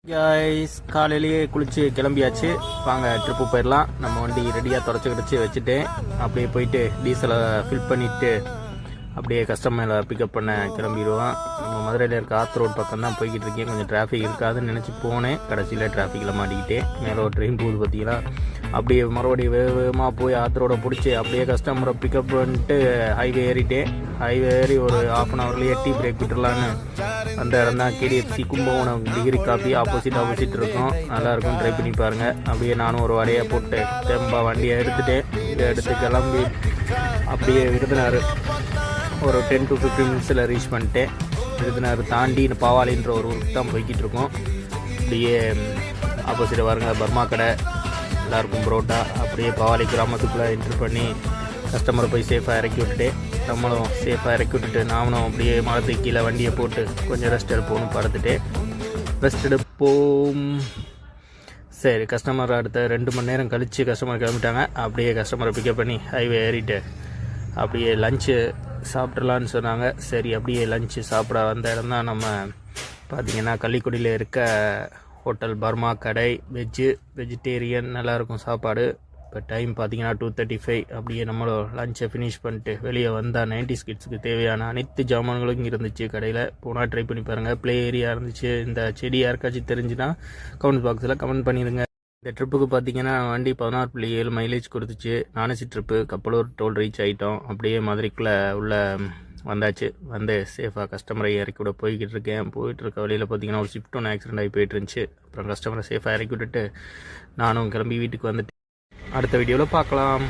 Guys காலையிலேயே குளிச்சு கிளம்பியாச்சு. வாங்க ட்ரிப்பு போயிடலாம். நம்ம வண்டி ரெடியாக தொடச்சி கிடச்சி வச்சுட்டேன். அப்படியே போயிட்டு டீசலை ஃபில் பண்ணிவிட்டு அப்படியே கஸ்டமரை பிக்கப் பண்ண கிளம்பிடுவோம். நம்ம மதுரையில் இருக்க ஆத் ரோட் பக்கம் தான் போய்கிட்டு இருக்கேன். கொஞ்சம் டிராஃபிக் இருக்காதுன்னு நினச்சி போனேன். கடைசியில் டிராஃபிக்கில் மாட்டிக்கிட்டேன். மேலே ஒரு ட்ரெயின் போகுது பார்த்தீங்களா. அப்படியே மறுபடியும் வேகமாக போய் ஆத் ரோடை பிடிச்சி அப்படியே கஸ்டமரை பிக்கப் பண்ணிட்டு ஹைவே ஏறிட்டேன். ஹைவே ஏறி ஒரு ½ ஹவர்லேயே டீ பிரேக் விட்டுடலான்னு அந்த இடம் தான் KDFC Kumbakonam degree coffee opposite இருக்கும். நல்லாயிருக்கும், ட்ரை பண்ணி பாருங்கள். அப்படியே நானும் ஒரு வரையை போட்டு தெம்பா வண்டியை எடுத்துட்டேன். இதை எடுத்து கிளம்பி அப்படியே விருதுநகர் ஒரு 10 to 15 மினிட்ஸில் ரீச் பண்ணிட்டேன். விருதுநகர் தாண்டி பாவாலின்ற ஒரு ஊருக்கு தான் போய்கிட்டு இருக்கோம். அப்படியே ஆப்போசிட்டில் பாருங்க பர்மா கடை, எல்லாருக்கும் புரோட்டா. அப்படியே பாவாலி கிராமத்துக்குள்ளே என்ட்ரு பண்ணி கஸ்டமரை போய் சேஃபாக இறக்கி விட்டுட்டேன். நம்மளும் சேஃபாக இறக்கி விட்டுட்டு நாமளும் அப்படியே மரத்துக்கு கீழே வண்டியை போட்டு கொஞ்சம் ரெஸ்ட் எடுப்போம்னு படுத்துட்டேன். ரெஸ்ட் எடுப்போம். சரி, கஸ்டமர் அடுத்த 2 மணி நேரம் கழித்து கஸ்டமர் கிளம்பிட்டாங்க. அப்படியே கஸ்டமரை பிக்கப் பண்ணி ஹைவே ஏறிட்டு அப்படியே லஞ்சு சாப்பிட்றலான்னு சொன்னாங்க. சரி, அப்படியே லஞ்சு சாப்பிட வந்த இடம் தான் நம்ம பார்த்திங்கன்னா கள்ளிக்குடியில் இருக்க ஹோட்டல் பர்மா கடை. வெஜிடேரியன் நல்லாயிருக்கும் சாப்பாடு. இப்போ டைம் பார்த்திங்கன்னா 2:35. அப்படியே நம்மளும் லஞ்சை ஃபினிஷ் பண்ணிட்டு வெளியே வந்தால் 90s கிட்ஸுக்கு தேவையான அனைத்து ஜாமான்களும் இங்கே இருந்துச்சு கடையில். போனால் ட்ரை பண்ணி பாருங்கள். ப்ளே ஏரியா இருந்துச்சு. இந்த செடி யாருக்காச்சும் தெரிஞ்சுன்னா கமெண்ட் பாக்ஸில் கமெண்ட் பண்ணிடுங்க. இந்த ட்ரிப்புக்கு பார்த்தீங்கன்னா வண்டி 16.7 மைலேஜ் கொடுத்துச்சு. நானசி ட்ரிப்பு. கப்பலூர் டோல் ரீச் ஆகிட்டோம். அப்படியே மதுரைக்குள்ளே உள்ள வந்தாச்சு. வந்து சேஃபாக கஸ்டமரை இறக்கி விட போய்கிட்டு இருக்கேன். போயிட்டுருக்க வழியில் பார்த்தீங்கன்னா ஒரு ஸ்விஃப்ட் ஒன்று ஆக்சிடென்ட் ஆகி போயிட்டு இருந்துச்சு. அப்புறம் கஸ்டமரை சேஃபாக இறக்கி விட்டுட்டு நானும் கிளம்பி வீட்டுக்கு வந்துட்டு அடுத்த வீடியோவில் பார்க்கலாம்.